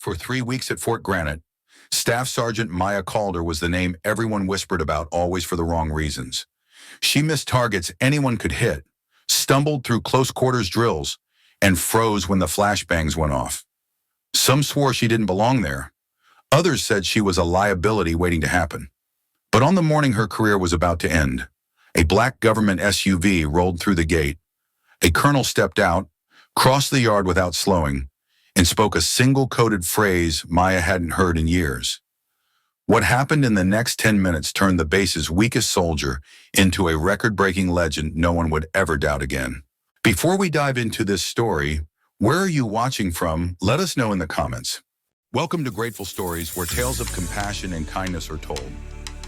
For 3 weeks at Fort Granite, Staff Sergeant Maya Calder was the name everyone whispered about, always for the wrong reasons. She missed targets anyone could hit, stumbled through close quarters drills, and froze when the flashbangs went off. Some swore she didn't belong there. Others said she was a liability waiting to happen. But on the morning her career was about to end, a black government SUV rolled through the gate. A colonel stepped out, crossed the yard without slowing, and spoke a single coded phrase Maya hadn't heard in years. What happened in the next 10 minutes turned the base's weakest soldier into a record-breaking legend no one would ever doubt again. Before we dive into this story, where are you watching from? Let us know in the comments. Welcome to Grateful Stories, where tales of compassion and kindness are told.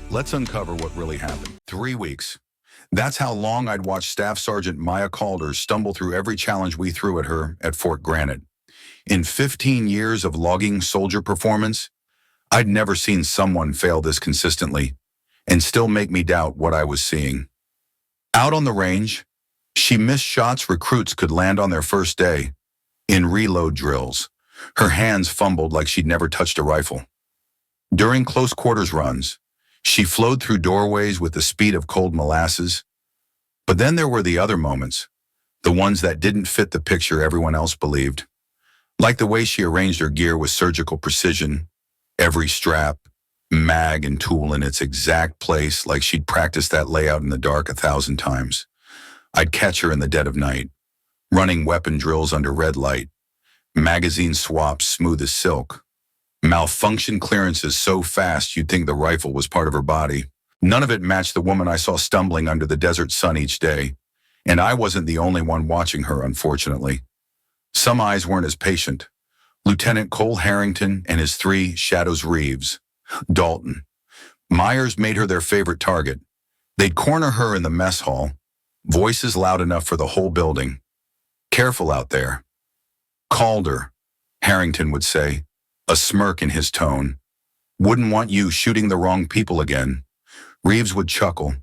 Let's uncover what really happened. 3 weeks. That's how long I'd watched Staff Sergeant Maya Calder stumble through every challenge we threw at her at Fort Granite. In 15 years of logging soldier performance, I'd never seen someone fail this consistently and still make me doubt what I was seeing. Out on the range, she missed shots recruits could land on their first day. In reload drills, her hands fumbled like she'd never touched a rifle. During close quarters runs, she flowed through doorways with the speed of cold molasses. But then there were the other moments, the ones that didn't fit the picture everyone else believed. Like the way she arranged her gear with surgical precision, every strap, mag, and tool in its exact place, like she'd practiced that layout in the dark 1,000 times. I'd catch her in the dead of night, running weapon drills under red light, magazine swaps smooth as silk, malfunction clearances so fast you'd think the rifle was part of her body. None of it matched the woman I saw stumbling under the desert sun each day, and I wasn't the only one watching her, unfortunately. Some eyes weren't as patient. Lieutenant Cole Harrington and his 3 Shadows Reeves. Dalton. Myers made her their favorite target. They'd corner her in the mess hall, voices loud enough for the whole building. "Careful out there." "Calder," Harrington would say, a smirk in his tone. "Wouldn't want you shooting the wrong people again." Reeves would chuckle.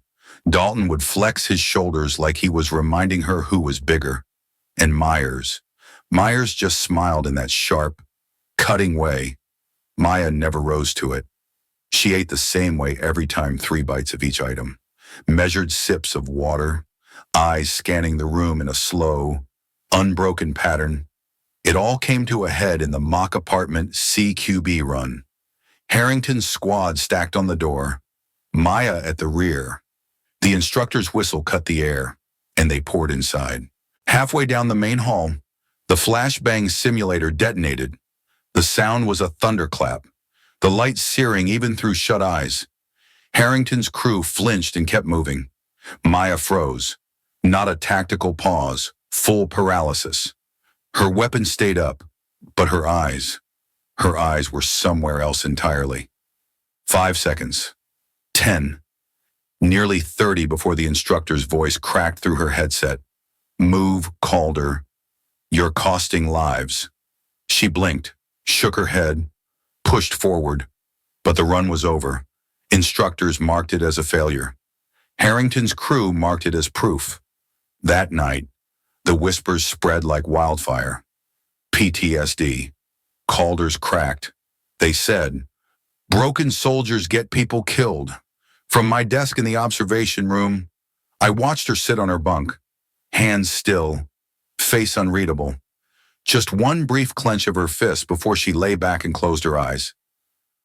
Dalton would flex his shoulders like he was reminding her who was bigger. And Myers just smiled in that sharp, cutting way. Maya never rose to it. She ate the same way every time, 3 bites of each item. Measured sips of water, eyes scanning the room in a slow, unbroken pattern. It all came to a head in the mock apartment CQB run. Harrington's squad stacked on the door, Maya at the rear. The instructor's whistle cut the air, and they poured inside. Halfway down the main hall, the flashbang simulator detonated. The sound was a thunderclap, the light searing even through shut eyes. Harrington's crew flinched and kept moving. Maya froze. Not a tactical pause, full paralysis. Her weapon stayed up, but her eyes were somewhere else entirely. 5 seconds. 10. Nearly 30 before the instructor's voice cracked through her headset. "Move, Calder. You're costing lives." She blinked, shook her head, pushed forward, but the run was over. Instructors marked it as a failure. Harrington's crew marked it as proof. That night, the whispers spread like wildfire. PTSD. Calder's cracked. They said, "Broken soldiers get people killed." From my desk in the observation room, I watched her sit on her bunk, hands still, face unreadable. Just one brief clench of her fist before she lay back and closed her eyes.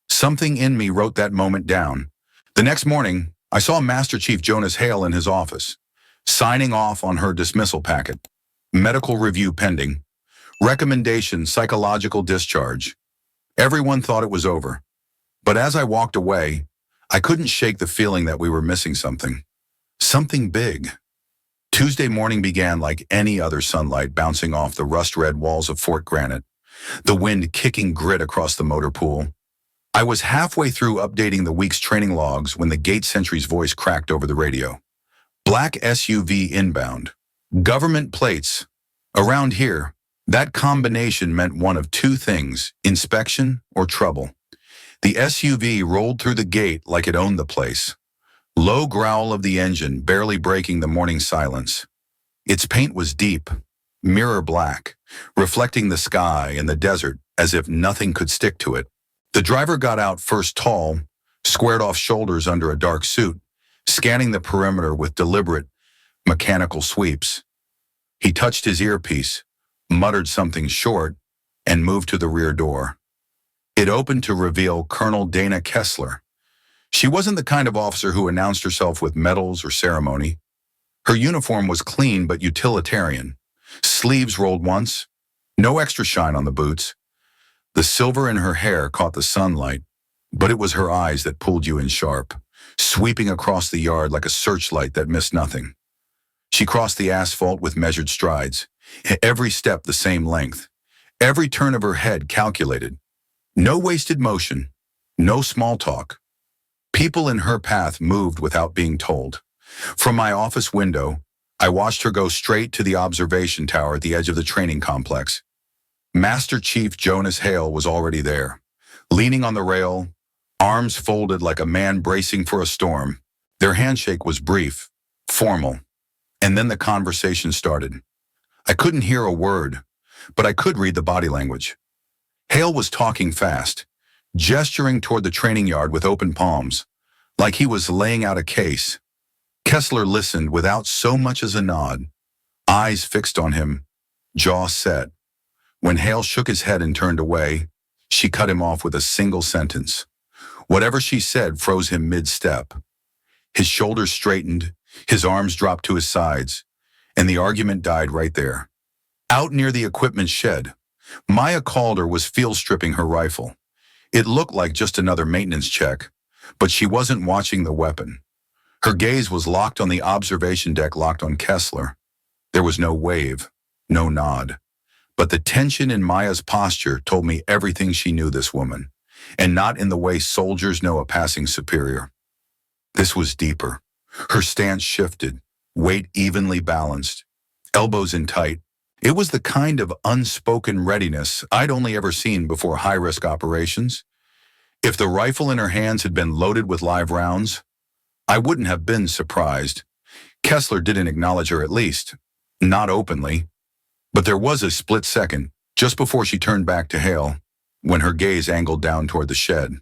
Something in me wrote that moment down. The next morning, I saw Master Chief Jonas Hale in his office, signing off on her dismissal packet. Medical review pending. Recommendation, psychological discharge. Everyone thought it was over. But as I walked away, I couldn't shake the feeling that we were missing something. Something big. Tuesday morning began like any other sunlight bouncing off the rust-red walls of Fort Granite, the wind kicking grit across the motor pool. I was halfway through updating the week's training logs when the gate sentry's voice cracked over the radio. "Black SUV inbound. Government plates. Around here, that combination meant one of 2 things, inspection or trouble." The SUV rolled through the gate like it owned the place. Low growl of the engine barely breaking the morning silence. Its paint was deep, mirror black, reflecting the sky and the desert as if nothing could stick to it. The driver got out first, tall, squared-off shoulders under a dark suit, scanning the perimeter with deliberate, mechanical sweeps. He touched his earpiece, muttered something short, and moved to the rear door. It opened to reveal Colonel Dana Kessler. She wasn't the kind of officer who announced herself with medals or ceremony. Her uniform was clean but utilitarian. Sleeves rolled once, no extra shine on the boots. The silver in her hair caught the sunlight, but it was her eyes that pulled you in sharp, sweeping across the yard like a searchlight that missed nothing. She crossed the asphalt with measured strides, every step the same length, every turn of her head calculated. No wasted motion, no small talk. People in her path moved without being told. From my office window, I watched her go straight to the observation tower at the edge of the training complex. Master Chief Jonas Hale was already there, leaning on the rail, arms folded like a man bracing for a storm. Their handshake was brief, formal, and then the conversation started. I couldn't hear a word, but I could read the body language. Hale was talking fast, gesturing toward the training yard with open palms, like he was laying out a case. Kessler listened without so much as a nod, eyes fixed on him, jaw set. When Hale shook his head and turned away, she cut him off with a single sentence. Whatever she said froze him mid-step. His shoulders straightened, his arms dropped to his sides, and the argument died right there. Out near the equipment shed, Maya Calder was field stripping her rifle. It looked like just another maintenance check, but she wasn't watching the weapon. Her gaze was locked on the observation deck, locked on Kessler. There was no wave, no nod. But the tension in Maya's posture told me everything she knew this woman, and not in the way soldiers know a passing superior. This was deeper. Her stance shifted, weight evenly balanced, elbows in tight. It was the kind of unspoken readiness I'd only ever seen before high-risk operations. If the rifle in her hands had been loaded with live rounds, I wouldn't have been surprised. Kessler didn't acknowledge her, at least, not openly. But there was a split second, just before she turned back to Hale, when her gaze angled down toward the shed.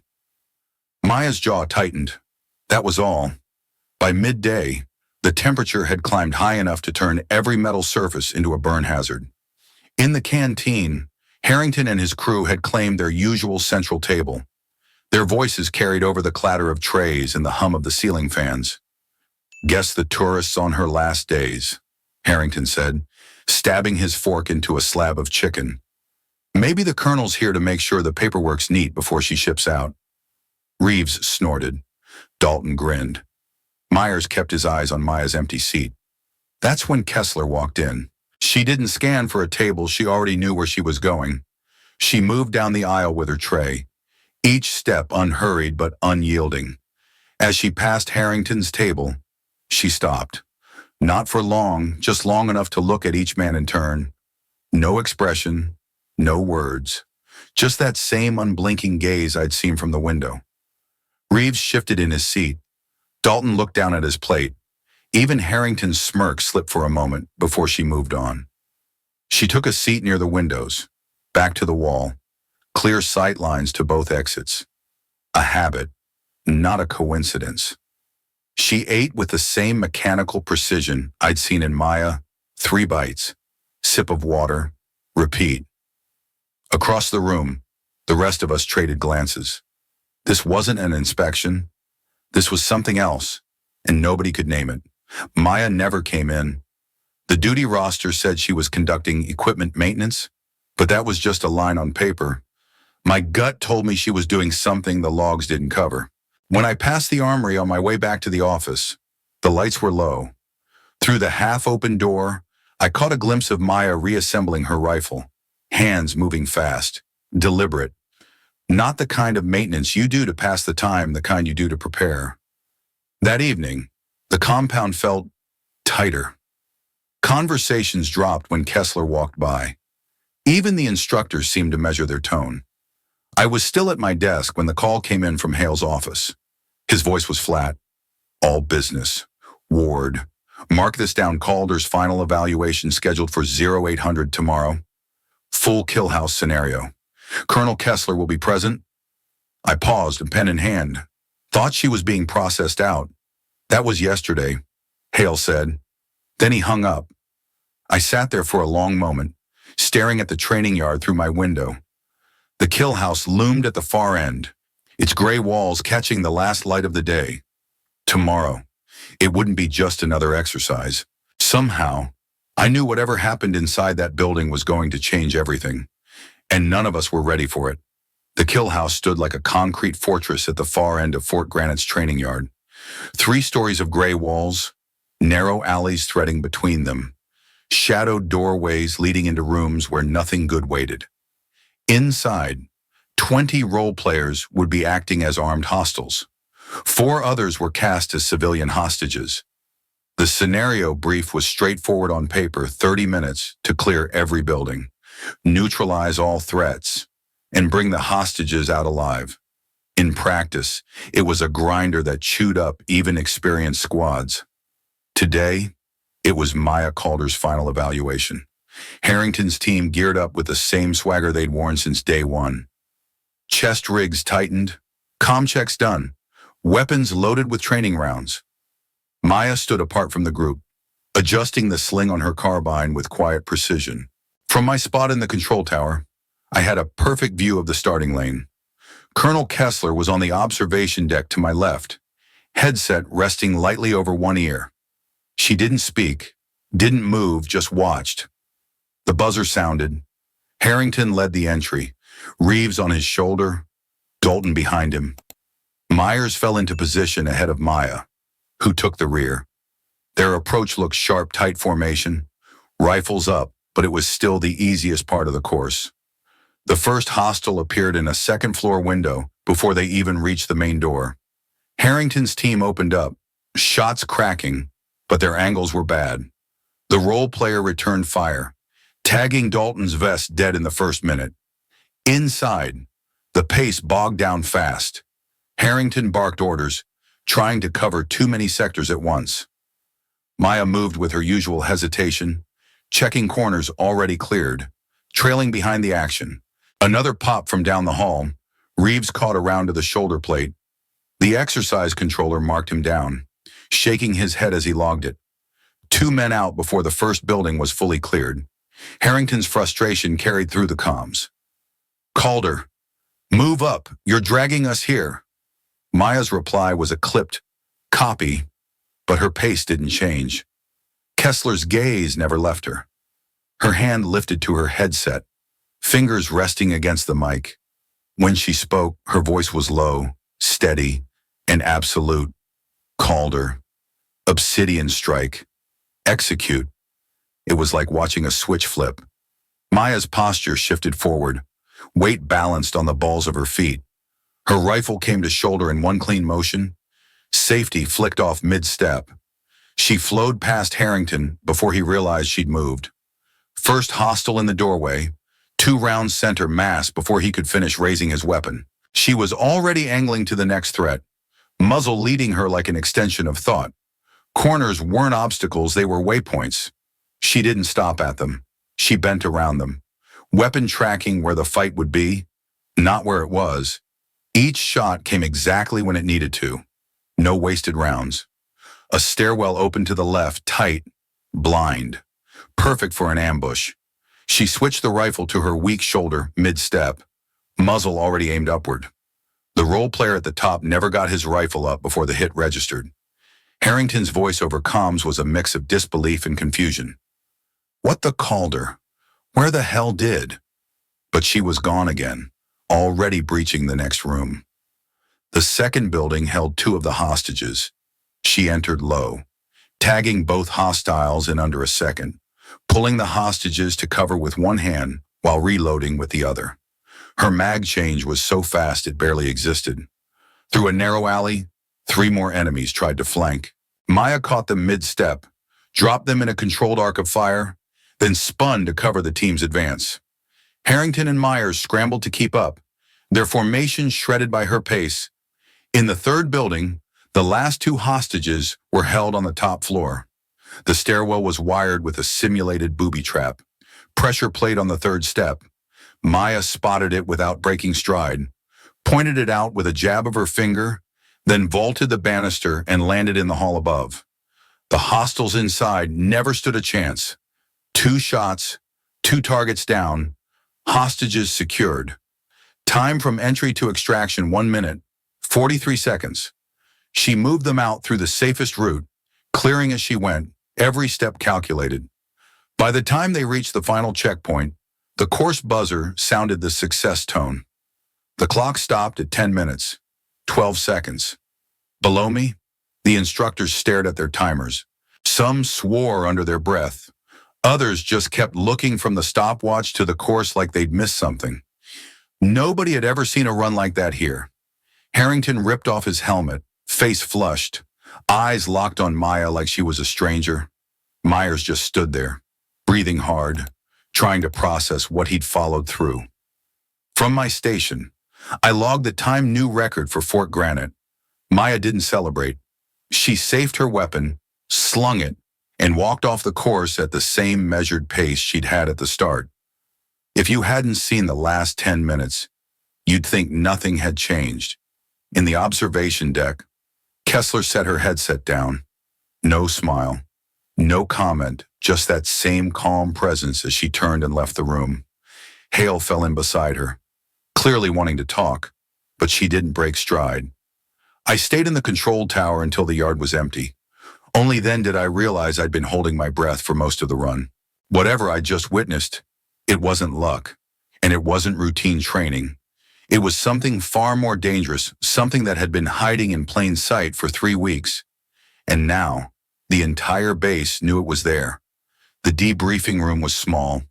Maya's jaw tightened. That was all. By midday, the temperature had climbed high enough to turn every metal surface into a burn hazard. In the canteen, Harrington and his crew had claimed their usual central table. Their voices carried over the clatter of trays and the hum of the ceiling fans. "Guess the tourists on her last days," Harrington said, stabbing his fork into a slab of chicken. "Maybe the colonel's here to make sure the paperwork's neat before she ships out." Reeves snorted. Dalton grinned. Myers kept his eyes on Maya's empty seat. That's when Kessler walked in. She didn't scan for a table, she already knew where she was going. She moved down the aisle with her tray, each step unhurried but unyielding. As she passed Harrington's table, she stopped. Not for long, just long enough to look at each man in turn. No expression, no words. Just that same unblinking gaze I'd seen from the window. Reeves shifted in his seat. Dalton looked down at his plate. Even Harrington's smirk slipped for a moment before she moved on. She took a seat near the windows, back to the wall, clear sight lines to both exits. A habit, not a coincidence. She ate with the same mechanical precision I'd seen in Maya. 3 bites, sip of water, repeat. Across the room, the rest of us traded glances. This wasn't an inspection. This was something else, and nobody could name it. Maya never came in. The duty roster said she was conducting equipment maintenance, but that was just a line on paper. My gut told me she was doing something the logs didn't cover. When I passed the armory on my way back to the office, the lights were low. Through the half-open door, I caught a glimpse of Maya reassembling her rifle, hands moving fast, deliberate. Not the kind of maintenance you do to pass the time, the kind you do to prepare. That evening, the compound felt tighter. Conversations dropped when Kessler walked by. Even the instructors seemed to measure their tone. I was still at my desk when the call came in from Hale's office. His voice was flat. "All business. Ward. Mark this down. Calder's final evaluation scheduled for 0800 tomorrow. Full kill house scenario. Colonel Kessler will be present. I paused, pen in hand. Thought she was being processed out. That was yesterday, Hale said. Then he hung up. I sat there for a long moment, staring at the training yard through my window. The kill house loomed at the far end, its gray walls catching the last light of the day. Tomorrow, it wouldn't be just another exercise. Somehow, I knew whatever happened inside that building was going to change everything, and none of us were ready for it. The kill house stood like a concrete fortress at the far end of Fort Granite's training yard. 3 stories of gray walls, narrow alleys threading between them, shadowed doorways leading into rooms where nothing good waited. Inside, 20 role players would be acting as armed hostiles. 4 others were cast as civilian hostages. The scenario brief was straightforward on paper: 30 minutes to clear every building, neutralize all threats, and bring the hostages out alive. In practice, it was a grinder that chewed up even experienced squads. Today, it was Maya Calder's final evaluation. Harrington's team geared up with the same swagger they'd worn since day one. Chest rigs tightened, comm checks done, weapons loaded with training rounds. Maya stood apart from the group, adjusting the sling on her carbine with quiet precision. From my spot in the control tower, I had a perfect view of the starting lane. Colonel Kessler was on the observation deck to my left, headset resting lightly over one ear. She didn't speak, didn't move, just watched. The buzzer sounded. Harrington led the entry, Reeves on his shoulder, Dalton behind him. Myers fell into position ahead of Maya, who took the rear. Their approach looked sharp, tight formation, rifles up, but it was still the easiest part of the course. The first hostile appeared in a second-floor window before they even reached the main door. Harrington's team opened up, shots cracking, but their angles were bad. The role player returned fire, tagging Dalton's vest dead in the first minute. Inside, the pace bogged down fast. Harrington barked orders, trying to cover too many sectors at once. Maya moved with her usual hesitation, checking corners already cleared, trailing behind the action. Another pop from down the hall. Reeves caught around to the shoulder plate. The exercise controller marked him down, shaking his head as he logged it. 2 men out before the first building was fully cleared. Harrington's frustration carried through the comms. Calder, move up, you're dragging us here. Maya's reply was a clipped copy, but her pace didn't change. Kessler's gaze never left her. Her hand lifted to her headset, fingers resting against the mic. When she spoke, her voice was low, steady, and absolute. Calder, obsidian strike, execute. It was like watching a switch flip. Maya's posture shifted forward, weight balanced on the balls of her feet. Her rifle came to shoulder in one clean motion. Safety flicked off mid-step. She flowed past Harrington before he realized she'd moved. First hostile in the doorway, 2 rounds center mass before he could finish raising his weapon. She was already angling to the next threat, muzzle leading her like an extension of thought. Corners weren't obstacles, they were waypoints. She didn't stop at them. She bent around them, weapon tracking where the fight would be, not where it was. Each shot came exactly when it needed to. No wasted rounds. A stairwell opened to the left, tight, blind, perfect for an ambush. She switched the rifle to her weak shoulder, mid-step, muzzle already aimed upward. The role player at the top never got his rifle up before the hit registered. Harrington's voice over comms was a mix of disbelief and confusion. What the Calder? Where the hell did? But she was gone again, already breaching the next room. The second building held 2 of the hostages. She entered low, tagging both hostiles in under a second, pulling the hostages to cover with one hand while reloading with the other. Her mag change was so fast it barely existed. Through a narrow alley, 3 more enemies tried to flank. Maya caught them mid-step, dropped them in a controlled arc of fire, then spun to cover the team's advance. Harrington and Myers scrambled to keep up, their formation shredded by her pace. In the third building, the last 2 hostages were held on the top floor. The stairwell was wired with a simulated booby trap. Pressure plate on the 3rd step. Maya spotted it without breaking stride, pointed it out with a jab of her finger, then vaulted the banister and landed in the hall above. The hostiles inside never stood a chance. 2 shots, 2 targets down, hostages secured. Time from entry to extraction 1 minute, 43 seconds. She moved them out through the safest route, clearing as she went, every step calculated. By the time they reached the final checkpoint, the course buzzer sounded the success tone. The clock stopped at 10 minutes, 12 seconds. Below me, the instructors stared at their timers. Some swore under their breath. Others just kept looking from the stopwatch to the course like they'd missed something. Nobody had ever seen a run like that here. Harrington ripped off his helmet, face flushed, eyes locked on Maya like she was a stranger. Myers just stood there, breathing hard, trying to process what he'd followed through. From my station, I logged the time new record for Fort Granite. Maya didn't celebrate. She safed her weapon, slung it, and walked off the course at the same measured pace she'd had at the start. If you hadn't seen the last 10 minutes, you'd think nothing had changed. In the observation deck, Kessler set her headset down. No smile, no comment, just that same calm presence as she turned and left the room. Hale fell in beside her, clearly wanting to talk, but she didn't break stride. I stayed in the control tower until the yard was empty. Only then did I realize I'd been holding my breath for most of the run. Whatever I'd just witnessed, it wasn't luck, and it wasn't routine training. It was something far more dangerous, something that had been hiding in plain sight for 3 weeks. And now, the entire base knew it was there. The debriefing room was small,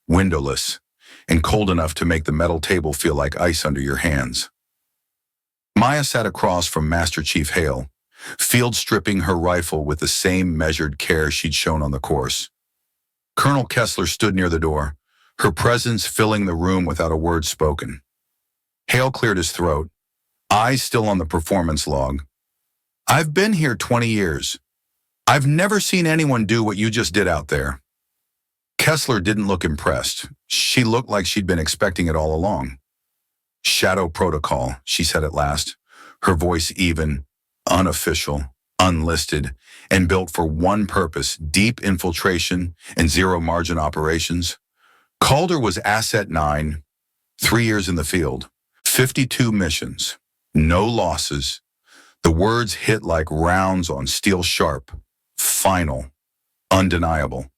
windowless, and cold enough to make the metal table feel like ice under your hands. Maya sat across from Master Chief Hale, field stripping her rifle with the same measured care she'd shown on the course. Colonel Kessler stood near the door, her presence filling the room without a word spoken. Hale cleared his throat, eyes still on the performance log. "I've been here 20 years. I've never seen anyone do what you just did out there." Kessler didn't look impressed. She looked like she'd been expecting it all along. "Shadow protocol," she said at last, her voice even, unofficial, unlisted, and built for one purpose: deep infiltration and zero-margin operations. Calder was Asset 9, 3 years in the field, 52 missions, no losses. The words hit like rounds on steel sharp, final, undeniable.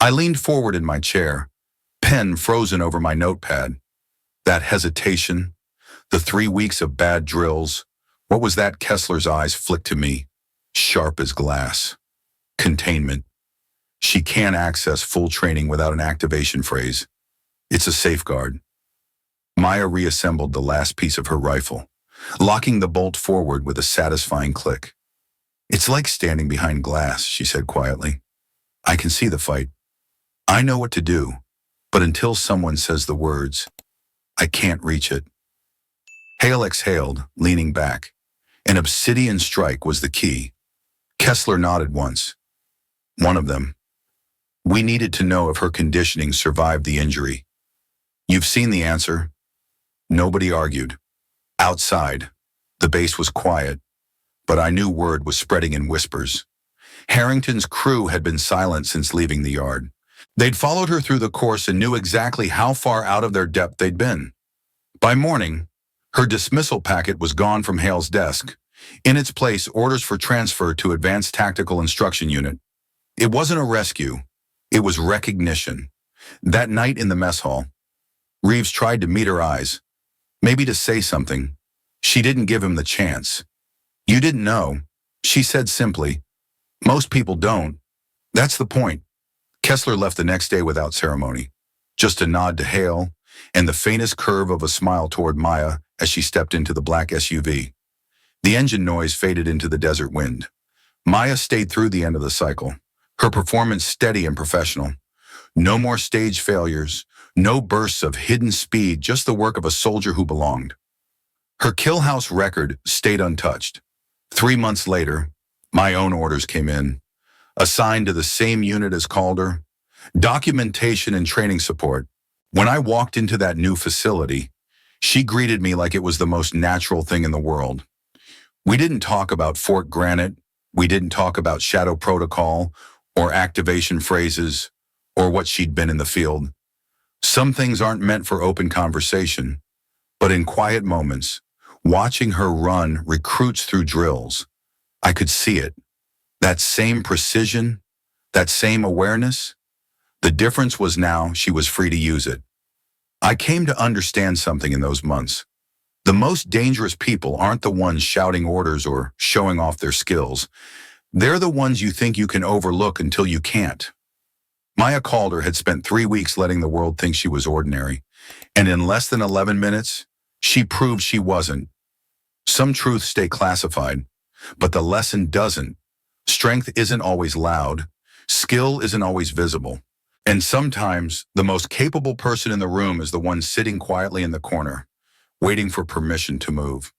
I leaned forward in my chair, pen frozen over my notepad. That hesitation, the 3 weeks of bad drills, what was that? Kessler's eyes flicked to me, sharp as glass. Containment. She can't access full training without an activation phrase. It's a safeguard. Maya reassembled the last piece of her rifle, locking the bolt forward with a satisfying click. "It's like standing behind glass," she said quietly. "I can see the fight. I know what to do, but until someone says the words, I can't reach it." Hale exhaled, leaning back. An obsidian strike was the key. Kessler nodded once. "One of them. We needed to know if her conditioning survived the injury." "You've seen the answer." Nobody argued. Outside, the base was quiet, but I knew word was spreading in whispers. Harrington's crew had been silent since leaving the yard. They'd followed her through the course and knew exactly how far out of their depth they'd been. By morning, her dismissal packet was gone from Hale's desk. In its place, orders for transfer to Advanced Tactical Instruction Unit. It wasn't a rescue. It was recognition. That night in the mess hall, Reeves tried to meet her eyes, maybe to say something. She didn't give him the chance. "You didn't know," she said simply. "Most people don't. That's the point." Kessler left the next day without ceremony, just a nod to Hale and the faintest curve of a smile toward Maya as she stepped into the black SUV. The engine noise faded into the desert wind. Maya stayed through the end of the cycle, her performance steady and professional. No more stage failures, no bursts of hidden speed, just the work of a soldier who belonged. Her kill house record stayed untouched. 3 months later, my own orders came in, assigned to the same unit as Calder, documentation and training support. When I walked into that new facility, she greeted me like it was the most natural thing in the world. We didn't talk about Fort Granite. We didn't talk about shadow protocol or activation phrases or what she'd been in the field. Some things aren't meant for open conversation, but in quiet moments, watching her run recruits through drills, I could see it. That same precision, that same awareness. The difference was now she was free to use it. I came to understand something in those months. The most dangerous people aren't the ones shouting orders or showing off their skills. They're the ones you think you can overlook until you can't. Maya Calder had spent 3 weeks letting the world think she was ordinary, and in less than 11 minutes, she proved she wasn't. Some truths stay classified, but the lesson doesn't. Strength isn't always loud. Skill isn't always visible. And sometimes, the most capable person in the room is the one sitting quietly in the corner, waiting for permission to move.